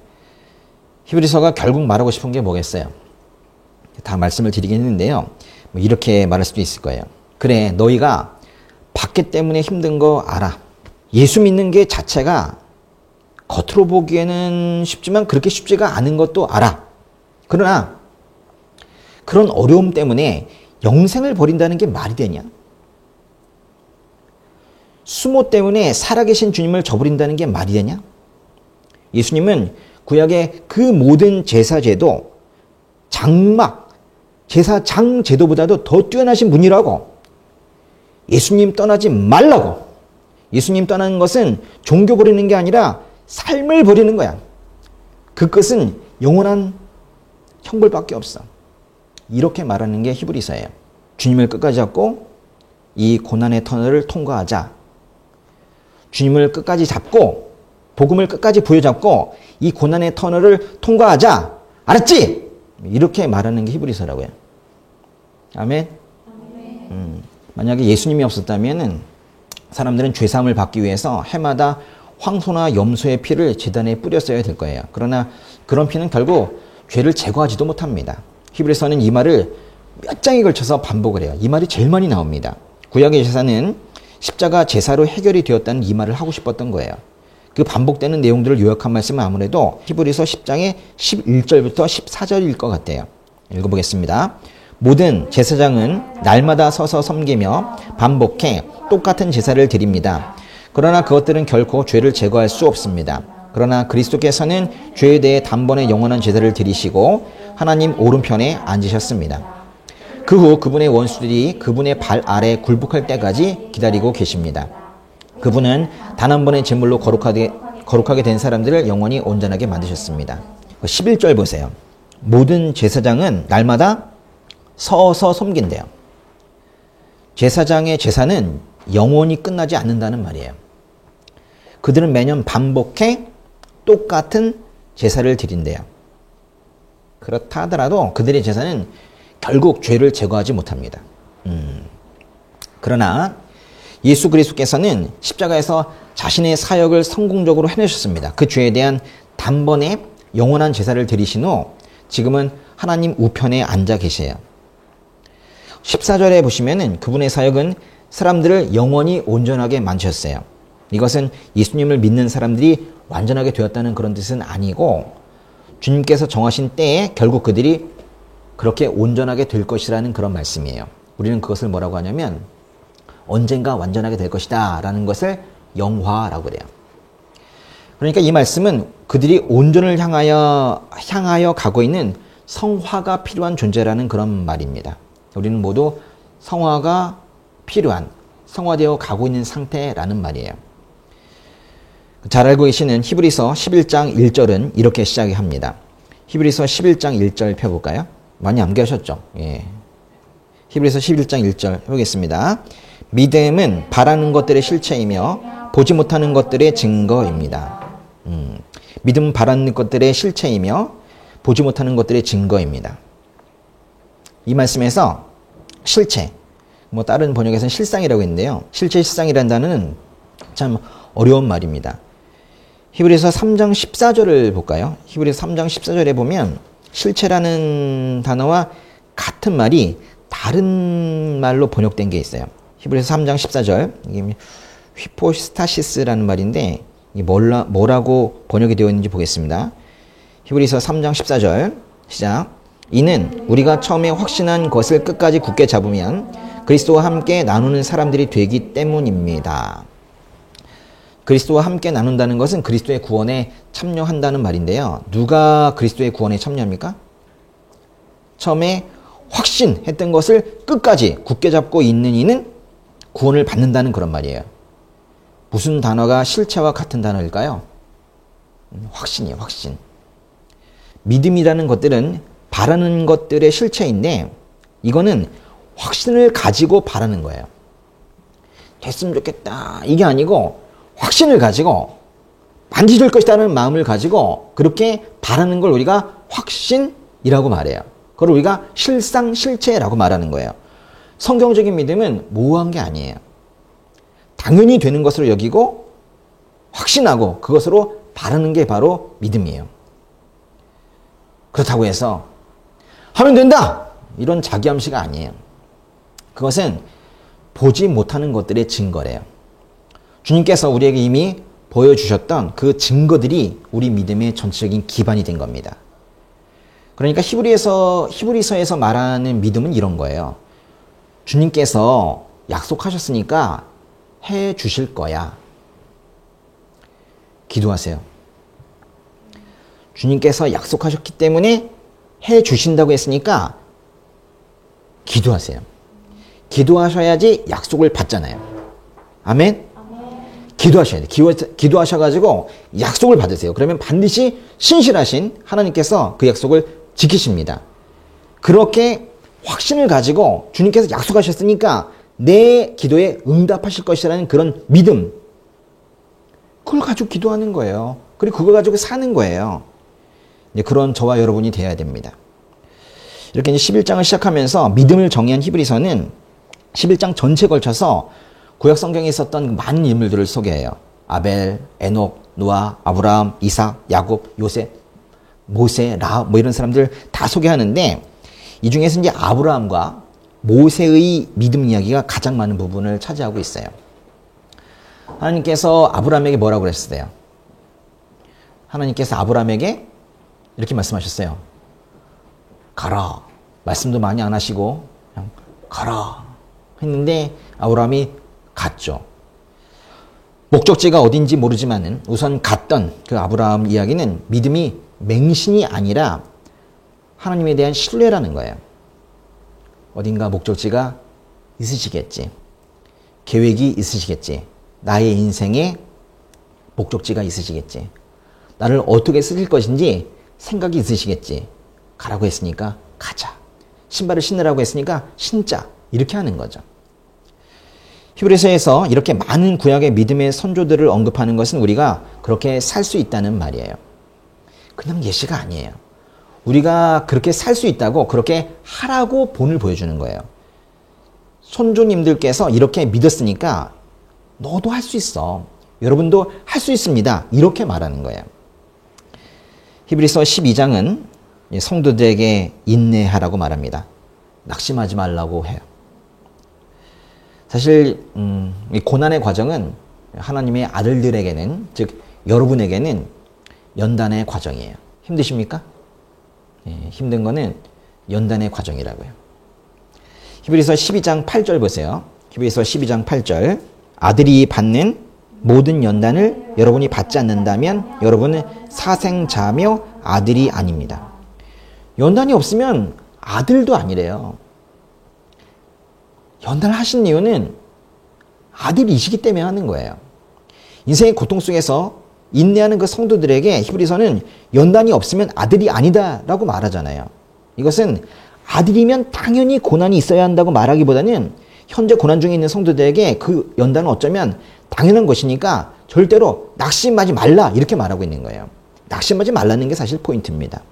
히브리서가 결국 말하고 싶은 게 뭐겠어요? 다 말씀을 드리긴 했는데요. 이렇게 말할 수도 있을 거예요. 그래, 너희가 받기 때문에 힘든 거 알아. 예수 믿는 게 자체가 겉으로 보기에는 쉽지만 그렇게 쉽지가 않은 것도 알아. 그러나 그런 어려움 때문에 영생을 버린다는 게 말이 되냐? 수모 때문에 살아계신 주님을 저버린다는 게 말이 되냐? 예수님은 구약의 그 모든 제사제도 장막, 제사장 제도보다도 더 뛰어나신 분이라고. 예수님 떠나지 말라고. 예수님 떠나는 것은 종교 버리는 게 아니라 삶을 버리는 거야. 그 끝은 영원한 형벌밖에 없어. 이렇게 말하는 게 히브리서예요. 주님을 끝까지 잡고 이 고난의 터널을 통과하자. 주님을 끝까지 잡고 복음을 끝까지 부여잡고 이 고난의 터널을 통과하자. 알았지? 이렇게 말하는 게 히브리서라고요. 아멘? 만약에 예수님이 없었다면 사람들은 죄사함을 받기 위해서 해마다 황소나 염소의 피를 제단에 뿌렸어야 될 거예요. 그러나 그런 피는 결국 죄를 제거하지도 못합니다. 히브리서는 이 말을 몇 장에 걸쳐서 반복을 해요. 이 말이 제일 많이 나옵니다. 구약의 제사는 십자가 제사로 해결이 되었다는 이 말을 하고 싶었던 거예요. 그 반복되는 내용들을 요약한 말씀은 아무래도 히브리서 10장의 11절부터 14절일 것 같아요. 읽어보겠습니다. 모든 제사장은 날마다 서서 섬기며 반복해 똑같은 제사를 드립니다. 그러나 그것들은 결코 죄를 제거할 수 없습니다. 그러나 그리스도께서는 죄에 대해 단번에 영원한 제사를 드리시고 하나님 오른편에 앉으셨습니다. 그 후 그분의 원수들이 그분의 발 아래 굴복할 때까지 기다리고 계십니다. 그분은 단 한 번의 제물로 거룩하게 된 사람들을 영원히 온전하게 만드셨습니다. 11절 보세요. 모든 제사장은 날마다 서서 섬긴대요. 제사장의 제사는 영원히 끝나지 않는다는 말이에요. 그들은 매년 반복해 똑같은 제사를 드린대요. 그렇다 하더라도 그들의 제사는 결국 죄를 제거하지 못합니다. 그러나 예수 그리스도께서는 십자가에서 자신의 사역을 성공적으로 해내셨습니다. 그 죄에 대한 단번에 영원한 제사를 드리신 후 지금은 하나님 우편에 앉아 계세요. 14절에 보시면은 그분의 사역은 사람들을 영원히 온전하게 만드셨어요. 이것은 예수님을 믿는 사람들이 완전하게 되었다는 그런 뜻은 아니고 주님께서 정하신 때에 결국 그들이 그렇게 온전하게 될 것이라는 그런 말씀이에요. 우리는 그것을 뭐라고 하냐면 언젠가 완전하게 될 것이다 라는 것을 영화라고 그래요. 그러니까 이 말씀은 그들이 온전을 향하여 가고 있는 성화가 필요한 존재라는 그런 말입니다. 우리는 모두 성화가 필요한, 성화되어 가고 있는 상태라는 말이에요. 잘 알고 계시는 히브리서 11장 1절은 이렇게 시작을 합니다. 히브리서 11장 1절 펴볼까요? 많이 암기하셨죠? 예. 히브리서 11장 1절 해보겠습니다. 믿음은 바라는 것들의 실체이며 보지 못하는 것들의 증거입니다. 믿음은 바라는 것들의 실체이며 보지 못하는 것들의 증거입니다. 이 말씀에서 실체, 뭐 다른 번역에서는 실상이라고 했는데요. 실체, 실상이라는 단어는 참 어려운 말입니다. 히브리서 3장 14절을 볼까요? 히브리서 3장 14절에 보면 실체라는 단어와 같은 말이 다른 말로 번역된 게 있어요. 히브리서 3장 14절, 이게 휘포스타시스라는 말인데 이게 뭐라고 번역이 되어 있는지 보겠습니다. 히브리서 3장 14절 시작. 이는 우리가 처음에 확신한 것을 끝까지 굳게 잡으면 그리스도와 함께 나누는 사람들이 되기 때문입니다. 그리스도와 함께 나눈다는 것은 그리스도의 구원에 참여한다는 말인데요. 누가 그리스도의 구원에 참여합니까? 처음에 확신했던 것을 끝까지 굳게 잡고 있는 이는 구원을 받는다는 그런 말이에요. 무슨 단어가 실체와 같은 단어일까요? 확신이에요, 확신. 믿음이라는 것들은 바라는 것들의 실체인데 이거는 확신을 가지고 바라는 거예요. 됐으면 좋겠다 이게 아니고 확신을 가지고 반드시 될 것이라는 마음을 가지고 그렇게 바라는 걸 우리가 확신이라고 말해요. 그걸 우리가 실상, 실체라고 말하는 거예요. 성경적인 믿음은 모호한 게 아니에요. 당연히 되는 것으로 여기고 확신하고 그것으로 바라는 게 바로 믿음이에요. 그렇다고 해서 하면 된다! 이런 자기암시가 아니에요. 그것은 보지 못하는 것들의 증거래요. 주님께서 우리에게 이미 보여주셨던 그 증거들이 우리 믿음의 전체적인 기반이 된 겁니다. 그러니까 히브리서에서 말하는 믿음은 이런 거예요. 주님께서 약속하셨으니까 해 주실 거야. 기도하세요. 주님께서 약속하셨기 때문에 해 주신다고 했으니까 기도하세요. 기도하셔야지 약속을 받잖아요. 아멘? 기도하셔야 돼요. 기도하셔가지고 약속을 받으세요. 그러면 반드시 신실하신 하나님께서 그 약속을 지키십니다. 그렇게 확신을 가지고 주님께서 약속하셨으니까 내 기도에 응답하실 것이라는 그런 믿음, 그걸 가지고 기도하는 거예요. 그리고 그걸 가지고 사는 거예요. 그런 저와 여러분이 되어야 됩니다. 이렇게 이제 11장을 시작하면서 믿음을 정의한 히브리서는 11장 전체에 걸쳐서 구약 성경에 있었던 많은 인물들을 소개해요. 아벨, 에녹, 노아, 아브라함, 이삭, 야곱, 요셉, 모세, 라합 뭐 이런 사람들 다 소개하는데 이 중에서 이제 아브라함과 모세의 믿음 이야기가 가장 많은 부분을 차지하고 있어요. 하나님께서 아브라함에게 뭐라고 그랬어요? 하나님께서 아브라함에게 이렇게 말씀하셨어요. 가라. 말씀도 많이 안 하시고 그냥 가라 했는데 아브라함이 갔죠. 목적지가 어딘지 모르지만은 우선 갔던 그 아브라함 이야기는 믿음이 맹신이 아니라 하나님에 대한 신뢰라는 거예요. 어딘가 목적지가 있으시겠지. 계획이 있으시겠지. 나의 인생에 목적지가 있으시겠지. 나를 어떻게 쓰실 것인지 생각이 있으시겠지. 가라고 했으니까 가자. 신발을 신으라고 했으니까 신자. 이렇게 하는 거죠. 히브리서에서 이렇게 많은 구약의 믿음의 선조들을 언급하는 것은 우리가 그렇게 살 수 있다는 말이에요. 그냥 예시가 아니에요. 우리가 그렇게 살 수 있다고 그렇게 하라고 본을 보여주는 거예요. 선조님들께서 이렇게 믿었으니까 너도 할 수 있어. 여러분도 할 수 있습니다. 이렇게 말하는 거예요. 히브리서 12장은 성도들에게 인내하라고 말합니다. 낙심하지 말라고 해요. 사실 이 고난의 과정은 하나님의 아들들에게는, 즉 여러분에게는 연단의 과정이에요. 힘드십니까? 힘든 거는 연단의 과정이라고요. 히브리서 12장 8절 보세요. 히브리서 12장 8절. 아들이 받는 모든 연단을 여러분이 받지 않는다면 여러분은 사생자며 아들이 아닙니다. 연단이 없으면 아들도 아니래요. 연단을 하신 이유는 아들이시기 때문에 하는 거예요. 인생의 고통 속에서 인내하는 그 성도들에게 히브리서는 연단이 없으면 아들이 아니다라고 말하잖아요. 이것은 아들이면 당연히 고난이 있어야 한다고 말하기보다는 현재 고난 중에 있는 성도들에게 그 연단은 어쩌면 당연한 것이니까 절대로 낙심하지 말라 이렇게 말하고 있는 거예요. 낙심하지 말라는 게 사실 포인트입니다.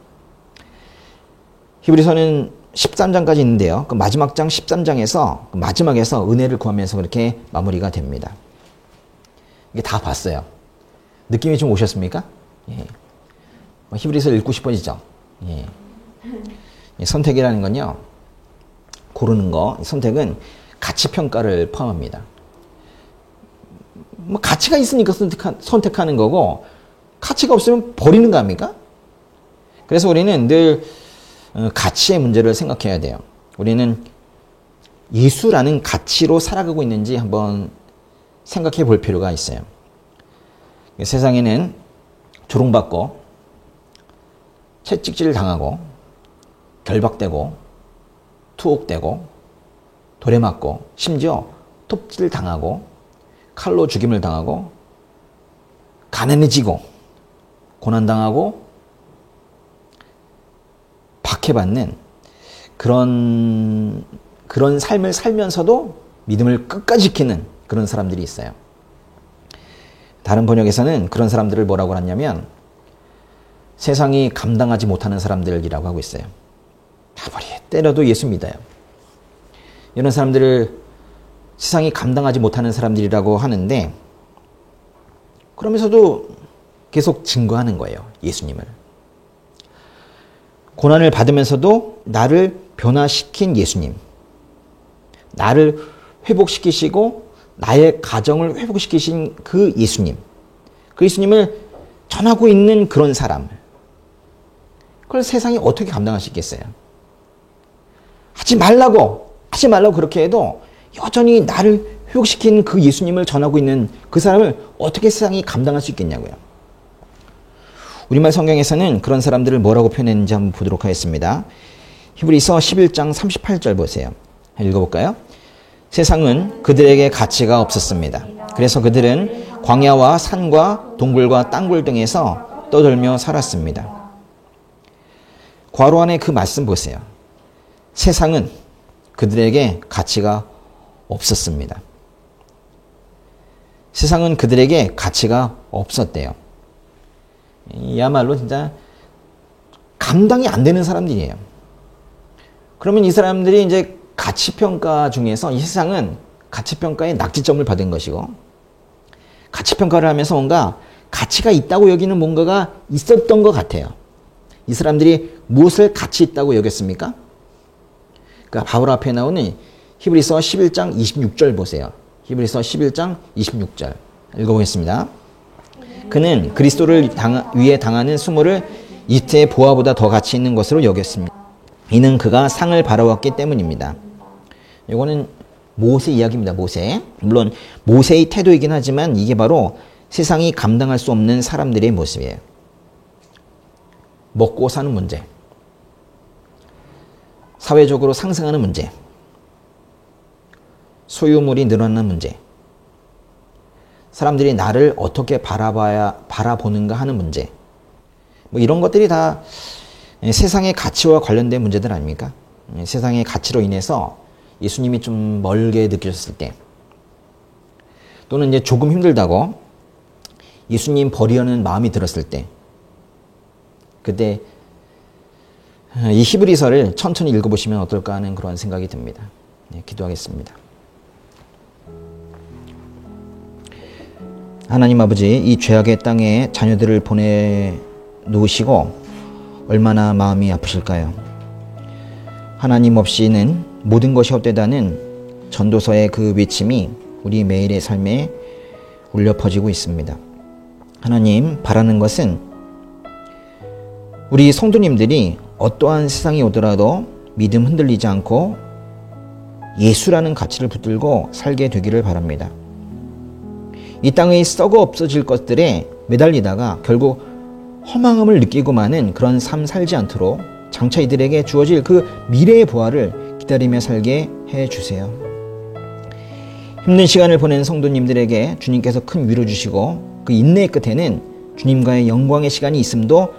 히브리서는 13장까지 있는데요. 그 마지막 장 13장에서 마지막에서 은혜를 구하면서 그렇게 마무리가 됩니다. 이게 다 봤어요. 느낌이 좀 오셨습니까? 예. 히브리서 읽고 싶어지죠? 예. 선택이라는 건요, 고르는 거, 선택은 가치 평가를 포함합니다. 뭐 가치가 있으니까 선택하는 거고, 가치가 없으면 버리는 거 아닙니까? 그래서 우리는 늘 가치의 문제를 생각해야 돼요. 우리는 예수라는 가치로 살아가고 있는지 한번 생각해 볼 필요가 있어요. 세상에는 조롱받고 채찍질 당하고 결박되고 투옥되고 돌에 맞고 심지어 톱질 당하고 칼로 죽임을 당하고 가난해지고 고난당하고 박해받는 그런 삶을 살면서도 믿음을 끝까지 지키는 그런 사람들이 있어요. 다른 번역에서는 그런 사람들을 뭐라고 하냐면 세상이 감당하지 못하는 사람들이라고 하고 있어요. 아무리 때려도 예수 믿어요. 이런 사람들을 세상이 감당하지 못하는 사람들이라고 하는데 그러면서도 계속 증거하는 거예요. 예수님을. 고난을 받으면서도 나를 변화시킨 예수님. 나를 회복시키시고 나의 가정을 회복시키신 그 예수님. 그 예수님을 전하고 있는 그런 사람. 그걸 세상이 어떻게 감당할 수 있겠어요? 하지 말라고 그렇게 해도 여전히 나를 회복시킨 그 예수님을 전하고 있는 그 사람을 어떻게 세상이 감당할 수 있겠냐고요. 우리말 성경에서는 그런 사람들을 뭐라고 표현했는지 한번 보도록 하겠습니다. 히브리서 11장 38절 보세요. 읽어볼까요? 세상은 그들에게 가치가 없었습니다. 그래서 그들은 광야와 산과 동굴과 땅굴 등에서 떠돌며 살았습니다. 괄호 안에 그 말씀 보세요. 세상은 그들에게 가치가 없었습니다. 세상은 그들에게 가치가 없었대요. 이야말로 진짜 감당이 안 되는 사람들이에요. 그러면 이 사람들이 이제 가치평가 중에서 이 세상은 가치평가에 낙지점을 받은 것이고 가치평가를 하면서 뭔가 가치가 있다고 여기는 뭔가가 있었던 것 같아요. 이 사람들이 무엇을 가치 있다고 여겼습니까? 그러니까 바울 앞에 나오는 히브리서 11장 26절 보세요. 히브리서 11장 26절 읽어보겠습니다. 그는 그리스도를 위해 당하는 수모를 이태의 보화보다 더 가치 있는 것으로 여겼습니다. 이는 그가 상을 바라왔기 때문입니다. 이거는 모세 이야기입니다. 모세. 물론 모세의 태도이긴 하지만 이게 바로 세상이 감당할 수 없는 사람들의 모습이에요. 먹고 사는 문제, 사회적으로 상승하는 문제, 소유물이 늘어나는 문제, 사람들이 나를 어떻게 바라보는가 하는 문제, 뭐 이런 것들이 다 세상의 가치와 관련된 문제들 아닙니까? 세상의 가치로 인해서 예수님이 좀 멀게 느껴졌을 때, 또는 이제 조금 힘들다고 예수님 버리려는 마음이 들었을 때, 그때 이 히브리서를 천천히 읽어보시면 어떨까 하는 그런 생각이 듭니다. 네, 기도하겠습니다. 하나님 아버지, 이 죄악의 땅에 자녀들을 보내놓으시고 얼마나 마음이 아프실까요? 하나님 없이는 모든 것이 헛되다는 전도서의 그 외침이 우리 매일의 삶에 울려 퍼지고 있습니다. 하나님, 바라는 것은 우리 성도님들이 어떠한 세상이 오더라도 믿음 흔들리지 않고 예수라는 가치를 붙들고 살게 되기를 바랍니다. 이 땅의 썩어 없어질 것들에 매달리다가 결국 허망함을 느끼고 마는 그런 삶 살지 않도록 장차 이들에게 주어질 그 미래의 보화를 기다리며 살게 해주세요. 힘든 시간을 보낸 성도님들에게 주님께서 큰 위로 주시고 그 인내의 끝에는 주님과의 영광의 시간이 있음도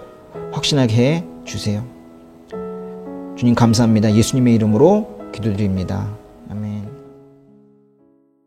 확신하게 해주세요. 주님 감사합니다. 예수님의 이름으로 기도드립니다. 아멘.